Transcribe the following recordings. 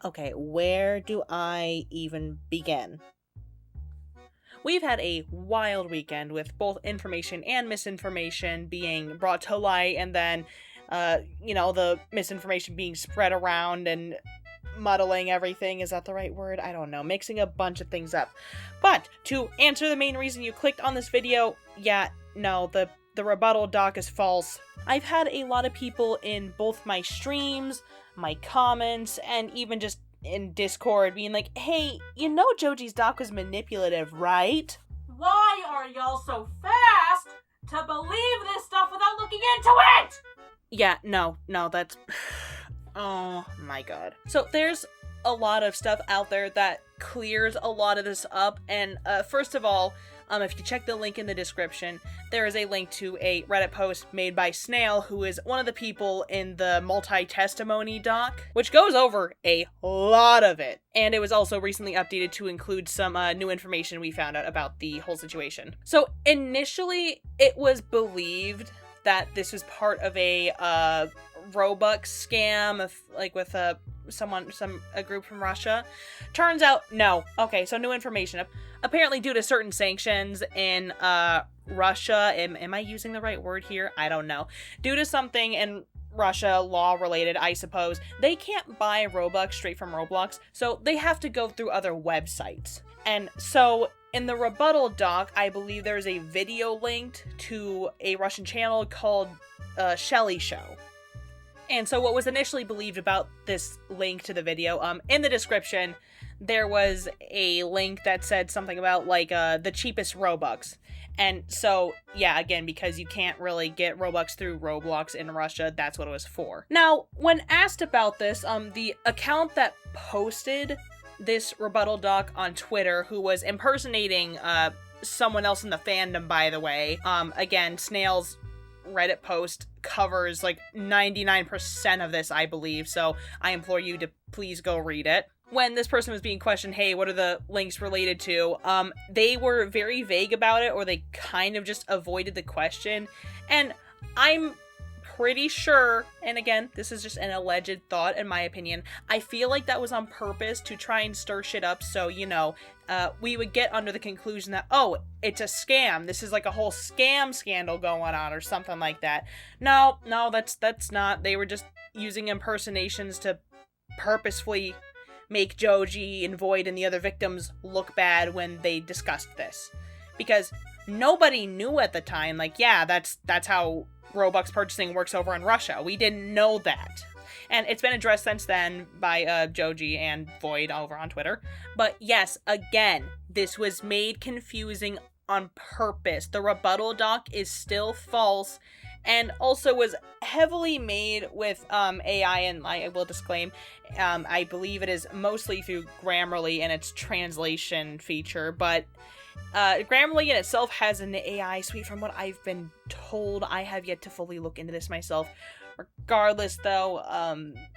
Okay, where do I even begin? We've had a wild weekend with both information and misinformation being brought to light, and then, the misinformation being spread around and muddling everything. Is that the right word? I don't know. Mixing a bunch of things up. But to answer the main reason you clicked on this video, the rebuttal doc is false. I've had a lot of people in both my streams, my comments, and even just in Discord being like, hey, Joji's doc was manipulative, right? Why are y'all so fast to believe this stuff without looking into it? Yeah, no, that's... Oh my god. So there's a lot of stuff out there that clears a lot of this up, and first of all, if you check the link in the description, there is a link to a Reddit post made by Snail, who is one of the people in the multi-testimony doc, which goes over a lot of it. And it was also recently updated to include some new information we found out about the whole situation. So initially, it was believed that this was part of a Robux scam, with a group from Russia. Turns out, no. Okay, so new information. Apparently, due to certain sanctions in Russia, am I using the right word here? I don't know. Due to something in Russia, law-related, I suppose, they can't buy Robux straight from Roblox, so they have to go through other websites. And so, in the rebuttal doc, I believe there's a video linked to a Russian channel called Shelly Show. And so what was initially believed about this link to the video, in the description, there was a link that said something about, the cheapest Robux. And so, yeah, again, because you can't really get Robux through Roblox in Russia, that's what it was for. Now, when asked about this, the account that posted this rebuttal doc on Twitter, who was impersonating someone else in the fandom, by the way, again, Snail's Reddit post covers 99% of this, I believe, so I implore you to please go read it. When this person was being questioned, hey, what are the links related to, they were very vague about it, or they kind of just avoided the question, and I'm pretty sure, and again, this is just an alleged thought in my opinion, I feel like that was on purpose to try and stir shit up so, we would get under the conclusion that, oh, it's a scam, this is like a whole scam scandal going on, or something like that. No, that's not. They were just using impersonations to purposefully make Joji and Void and the other victims look bad when they discussed this. Because nobody knew at the time, that's how Robux purchasing works over in Russia. We didn't know that. And it's been addressed since then by Joji and Void over on Twitter. But yes, again, this was made confusing on purpose. The rebuttal doc is still false, and also was heavily made with AI, and I will disclaim, I believe it is mostly through Grammarly and its translation feature, but Grammarly in itself has an AI suite from what I've been told. I have yet to fully look into this myself. Regardless, though,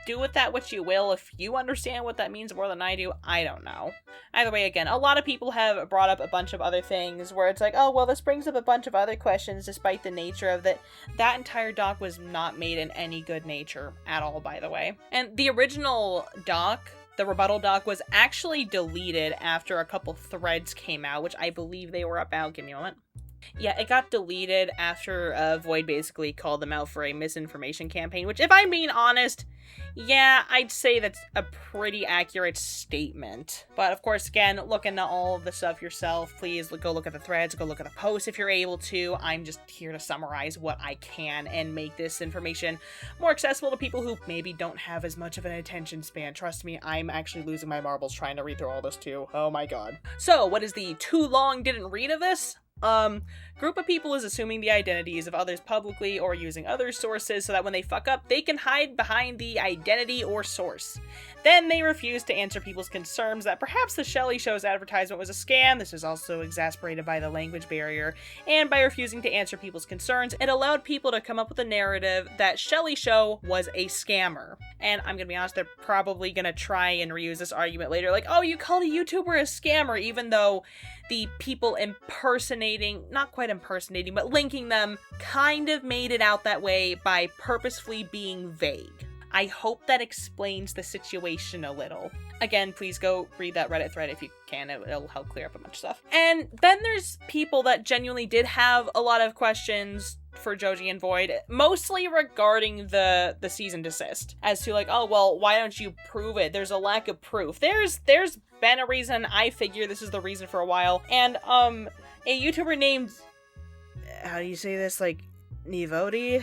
do with that what you will. If you understand what that means more than I do, I don't know. Either way, again, a lot of people have brought up a bunch of other things where it's like, oh, well, this brings up a bunch of other questions despite the nature of it. That entire doc was not made in any good nature at all, by the way. And the original doc, the rebuttal doc, was actually deleted after a couple threads came out, which I believe they were about. Give me a moment. Yeah, it got deleted after Void basically called them out for a misinformation campaign, which, if I'm being honest, yeah, I'd say that's a pretty accurate statement. But, of course, again, look into all of the stuff yourself. Please go look at the threads, go look at the posts if you're able to. I'm just here to summarize what I can and make this information more accessible to people who maybe don't have as much of an attention span. Trust me, I'm actually losing my marbles trying to read through all this, too. Oh my god. So, what is the too long didn't read of this? Group of people is assuming the identities of others publicly or using other sources so that when they fuck up, they can hide behind the identity or source. Then they refuse to answer people's concerns that perhaps the Shelly Show's advertisement was a scam. This is also exasperated by the language barrier, and by refusing to answer people's concerns, it allowed people to come up with a narrative that Shelly Show was a scammer. And I'm gonna be honest, they're probably gonna try and reuse this argument later, like, oh, you called a YouTuber a scammer, even though the people impersonating, not quite impersonating, but linking them kind of made it out that way by purposefully being vague. I hope that explains the situation a little. Again, please go read that Reddit thread if you can. It'll help clear up a bunch of stuff. And then there's people that genuinely did have a lot of questions for Joji and Void, mostly regarding the cease and desist, as to like, oh, well, why don't you prove it? There's a lack of proof. There's been a reason. I figure this is the reason for a while. And a YouTuber named, how do you say this, like, Nivodi?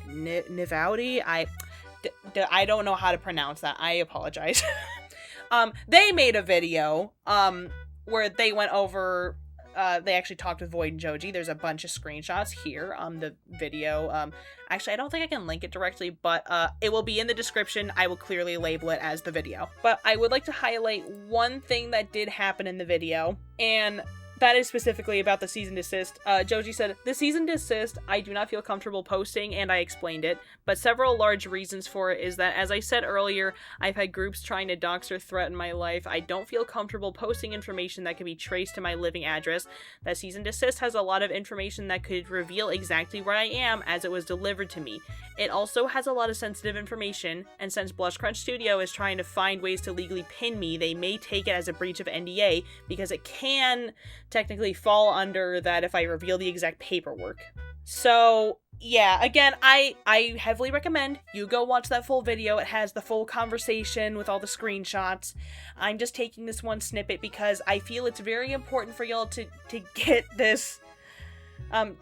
Nivodi? I don't know how to pronounce that. I apologize. They made a video where they went over, they actually talked with Void and Joji. There's a bunch of screenshots here on the video. Actually, I don't think I can link it directly, but it will be in the description. I will clearly label it as the video. But I would like to highlight one thing that did happen in the video, and that is specifically about the cease and desist. Joji said, "The cease and desist, I do not feel comfortable posting, and I explained it, but several large reasons for it is that, as I said earlier, I've had groups trying to dox or threaten my life. I don't feel comfortable posting information that can be traced to my living address. That cease and desist has a lot of information that could reveal exactly where I am as it was delivered to me. It also has a lot of sensitive information, and since Blushcrunch Studio is trying to find ways to legally pin me, they may take it as a breach of NDA, because it can technically fall under that if I reveal the exact paperwork." So, yeah, again, I heavily recommend you go watch that full video. It has the full conversation with all the screenshots. I'm just taking this one snippet because I feel it's very important for y'all to get this,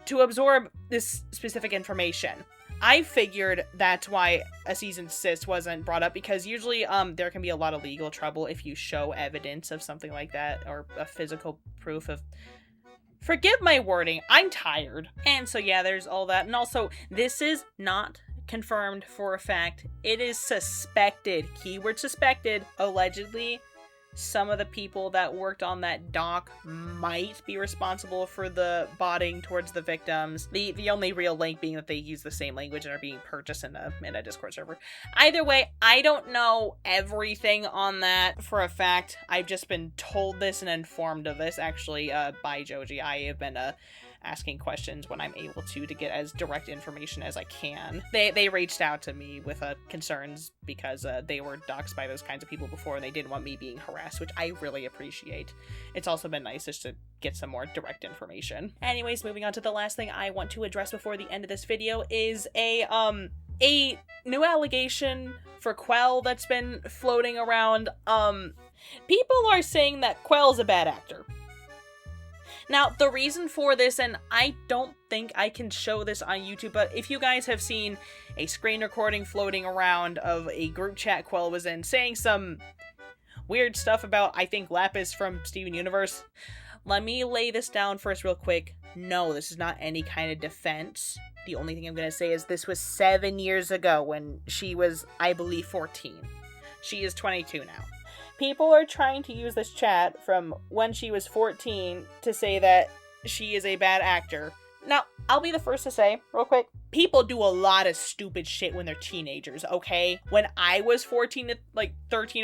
to absorb this specific information. I figured that's why a cease and desist wasn't brought up, because usually there can be a lot of legal trouble if you show evidence of something like that, or a physical proof of... Forgive my wording, I'm tired. And so yeah, there's all that. And also, this is not confirmed for a fact. It is suspected, keyword suspected, allegedly. Some of the people that worked on that doc might be responsible for the botting towards the victims. The only real link being that they use the same language and are being purchased in a Discord server. Either way, I don't know everything on that for a fact. I've just been told this and informed of this, actually, by Joji. I have been asking questions when I'm able to get as direct information as I can. They reached out to me with concerns because they were doxxed by those kinds of people before, and they didn't want me being harassed, which I really appreciate. It's also been nice just to get some more direct information. Anyways, moving on to the last thing I want to address before the end of this video is a new allegation for Quell that's been floating around. People are saying that Quell's a bad actor. Now, the reason for this, and I don't think I can show this on YouTube, but if you guys have seen a screen recording floating around of a group chat Quell was in saying some weird stuff about, I think, Lapis from Steven Universe, let me lay this down first real quick. No, this is not any kind of defense. The only thing I'm going to say is this was 7 years ago when she was, I believe, 14. She is 22 now. People are trying to use this chat from when she was 14 to say that she is a bad actor. Now, I'll be the first to say, real quick, people do a lot of stupid shit when they're teenagers, okay? When I was 13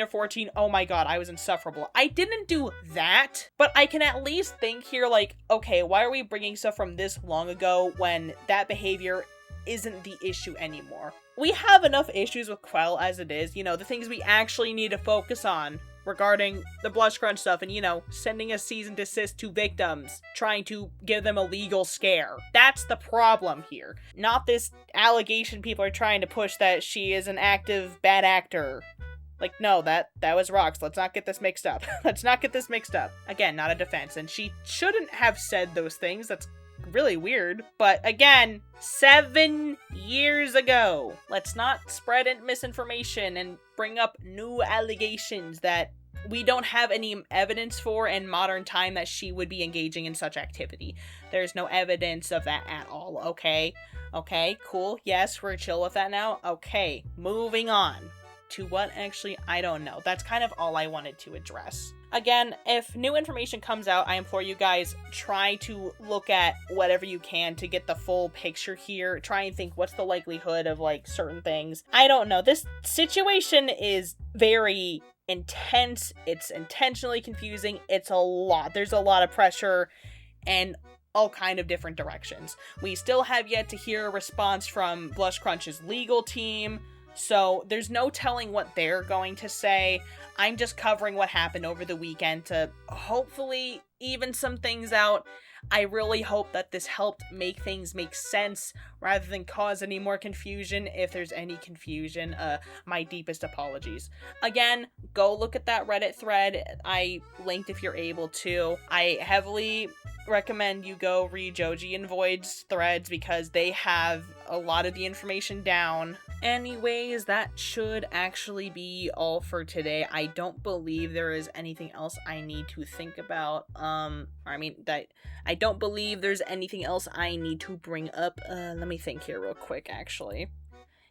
or 14, oh my god, I was insufferable. I didn't do that, but I can at least think here, like, okay, why are we bringing stuff from this long ago when that behavior isn't the issue anymore? We have enough issues with Quell as it is, you know, the things we actually need to focus on regarding the Blushcrunch stuff and, you know, sending a cease and desist to victims, trying to give them a legal scare. That's the problem here. Not this allegation people are trying to push that she is an active bad actor. Like, no, that was Rox. Let's not get this mixed up. Let's not get this mixed up. Again, not a defense, and she shouldn't have said those things. That's really weird. But again, 7 years ago. Let's not spread misinformation and bring up new allegations that we don't have any evidence for in modern time that she would be engaging in such activity. There's no evidence of that at all, okay? Okay, cool. Yes, we're chill with that now. Okay, moving on. To what? Actually, I don't know. That's kind of all I wanted to address. Again, if new information comes out, I implore you guys, try to look at whatever you can to get the full picture here. Try and think, what's the likelihood of, like, certain things. I don't know. This situation is very intense. It's intentionally confusing. It's a lot. There's a lot of pressure and all kind of different directions. We still have yet to hear a response from Blushcrunch's legal team. So there's no telling what they're going to say. I'm just covering what happened over the weekend to hopefully even some things out. I really hope that this helped make things make sense rather than cause any more confusion. If there's any confusion, my deepest apologies. Again, go look at that Reddit thread I linked if you're able to. I heavily recommend you go read Joji and Void's threads because they have a lot of the information down. Anyways, that should actually be all for today. I don't believe there is anything else I need to think about. I don't believe there's anything else I need to bring up. Let me think here real quick, actually.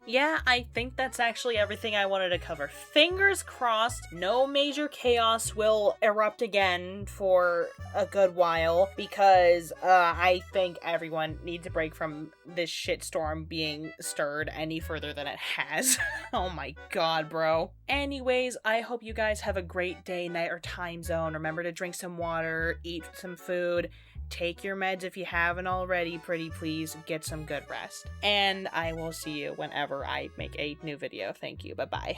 Yeah, I think that's actually everything I wanted to cover. Fingers crossed, no major chaos will erupt again for a good while, because I think everyone needs a break from this shitstorm being stirred any further than it has. Oh my god, bro. Anyways, I hope you guys have a great day, night, or time zone. Remember to drink some water, eat some food, take your meds if you haven't already, pretty please, get some good rest. And I will see you whenever I make a new video. Thank you, bye-bye.